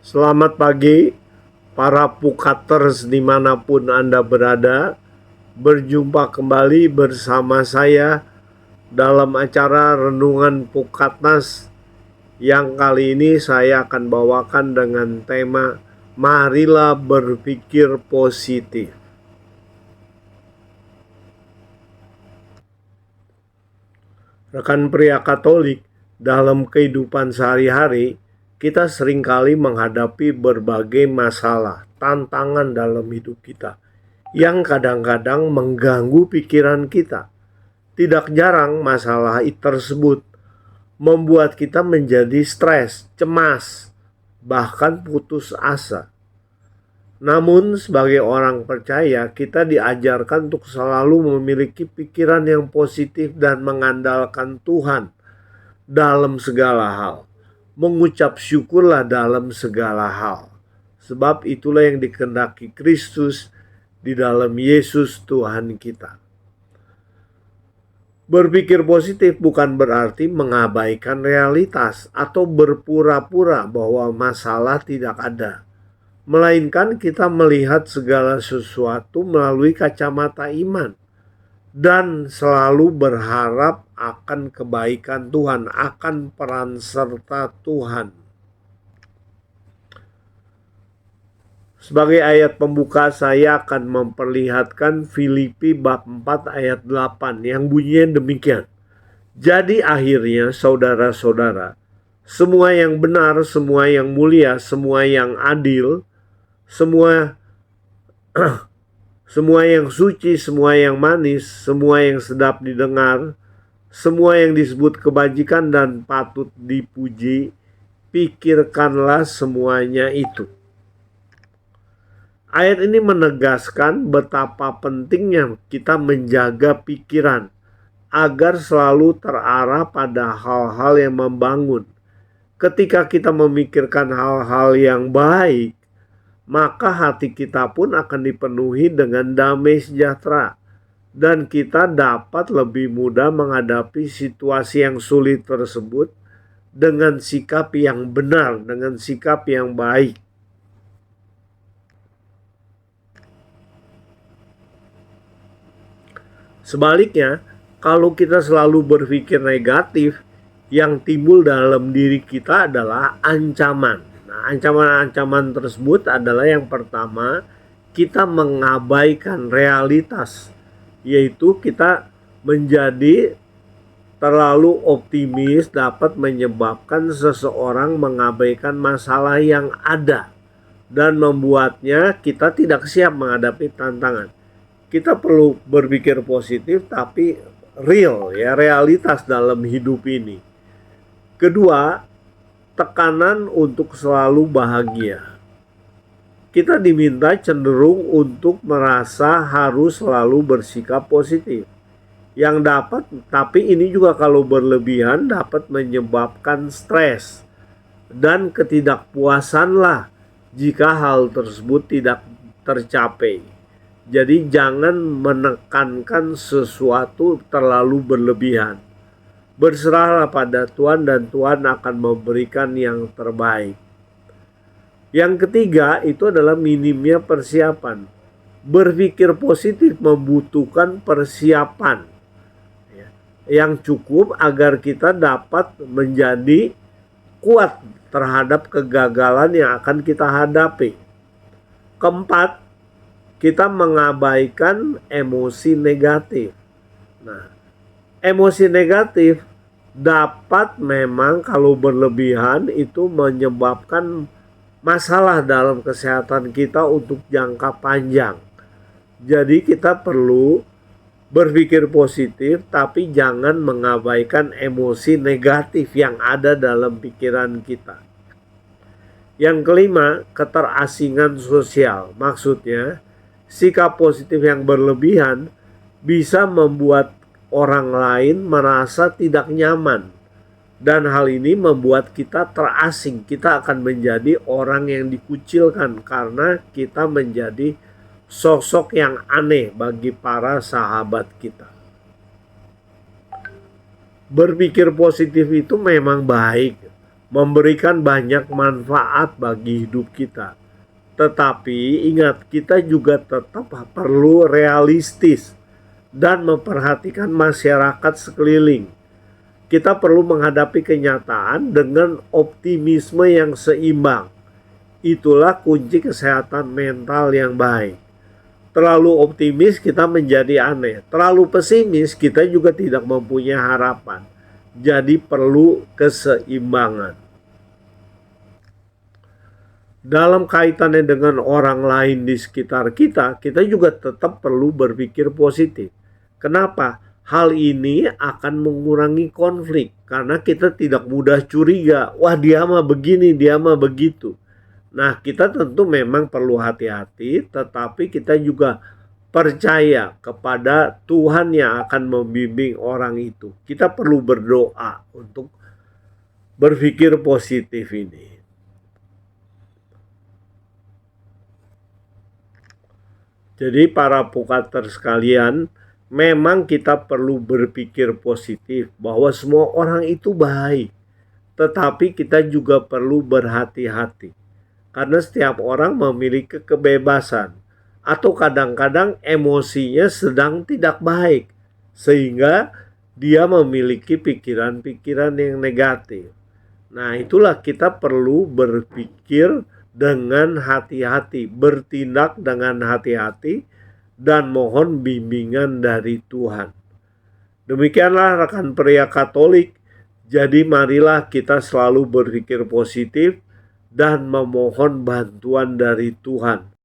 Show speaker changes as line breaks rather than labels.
Selamat pagi, para Pukaters dimanapun Anda berada. Berjumpa kembali bersama saya dalam acara Renungan Pukatnas yang kali ini saya akan bawakan dengan tema Marilah Berpikir Positif. Rekan pria Katolik, dalam kehidupan sehari-hari, kita seringkali menghadapi berbagai masalah, tantangan dalam hidup kita yang kadang-kadang mengganggu pikiran kita. Tidak jarang masalah tersebut membuat kita menjadi stres, cemas, bahkan putus asa. Namun sebagai orang percaya, kita diajarkan untuk selalu memiliki pikiran yang positif dan mengandalkan Tuhan dalam segala hal. Mengucap syukurlah dalam segala hal. Sebab itulah yang dikehendaki Kristus di dalam Yesus Tuhan kita. Berpikir positif bukan berarti mengabaikan realitas atau berpura-pura bahwa masalah tidak ada. Melainkan kita melihat segala sesuatu melalui kacamata iman dan selalu berharap akan kebaikan Tuhan, akan peran serta Tuhan. Sebagai ayat pembuka, saya akan memperlihatkan Filipi bab 4 ayat 8 yang bunyinya demikian. Jadi akhirnya saudara-saudara, semua yang benar, semua yang mulia, semua yang adil, semua yang suci, semua yang manis, semua yang sedap didengar, semua yang disebut kebajikan dan patut dipuji, pikirkanlah semuanya itu. Ayat ini menegaskan betapa pentingnya kita menjaga pikiran agar selalu terarah pada hal-hal yang membangun. Ketika kita memikirkan hal-hal yang baik, maka hati kita pun akan dipenuhi dengan damai sejahtera dan kita dapat lebih mudah menghadapi situasi yang sulit tersebut dengan sikap yang benar, dengan sikap yang baik. Sebaliknya, kalau kita selalu berpikir negatif, yang timbul dalam diri kita adalah ancaman. Nah, ancaman-ancaman tersebut adalah yang pertama, kita mengabaikan realitas, yaitu kita menjadi terlalu optimis dapat menyebabkan seseorang mengabaikan masalah yang ada dan membuatnya kita tidak siap menghadapi tantangan. Kita perlu berpikir positif tapi real, ya, realitas dalam hidup ini. Kedua, tekanan untuk selalu bahagia. Kita diminta cenderung untuk merasa harus selalu bersikap positif. Tapi ini juga kalau berlebihan dapat menyebabkan stres dan ketidakpuasanlah jika hal tersebut tidak tercapai. Jadi jangan menekankan sesuatu terlalu berlebihan. Berserahlah pada Tuhan dan Tuhan akan memberikan yang terbaik. Yang ketiga itu adalah minimnya persiapan. Berpikir positif membutuhkan persiapan yang cukup agar kita dapat menjadi kuat terhadap kegagalan yang akan kita hadapi. Keempat, kita mengabaikan emosi negatif. Nah, emosi negatif dapat memang kalau berlebihan itu menyebabkan masalah dalam kesehatan kita untuk jangka panjang. Jadi kita perlu berpikir positif tapi jangan mengabaikan emosi negatif yang ada dalam pikiran kita. Yang kelima, keterasingan sosial. Maksudnya, sikap positif yang berlebihan bisa membuat orang lain merasa tidak nyaman. Dan hal ini membuat kita terasing. Kita akan menjadi orang yang dikucilkan karena kita menjadi sosok yang aneh bagi para sahabat kita. Berpikir positif itu memang baik, memberikan banyak manfaat bagi hidup kita. Tetapi ingat, kita juga tetap perlu realistis dan memperhatikan masyarakat sekeliling. Kita perlu menghadapi kenyataan dengan optimisme yang seimbang. Itulah kunci kesehatan mental yang baik. Terlalu optimis kita menjadi aneh. Terlalu pesimis kita juga tidak mempunyai harapan. Jadi perlu keseimbangan. Dalam kaitannya dengan orang lain di sekitar kita, kita juga tetap perlu berpikir positif. Kenapa? Hal ini akan mengurangi konflik karena kita tidak mudah curiga. Wah, dia mah begini, dia mah begitu. Nah, kita tentu memang perlu hati-hati, tetapi kita juga percaya kepada Tuhan yang akan membimbing orang itu. Kita perlu berdoa untuk berpikir positif ini. Jadi para pukater sekalian, memang kita perlu berpikir positif bahwa semua orang itu baik. Tetapi kita juga perlu berhati-hati. Karena setiap orang memiliki kebebasan. Atau kadang-kadang emosinya sedang tidak baik. Sehingga dia memiliki pikiran-pikiran yang negatif. Nah, itulah kita perlu berpikir dengan hati-hati, bertindak dengan hati-hati, dan mohon bimbingan dari Tuhan. Demikianlah rekan pria Katolik. Jadi marilah kita selalu berpikir positif dan memohon bantuan dari Tuhan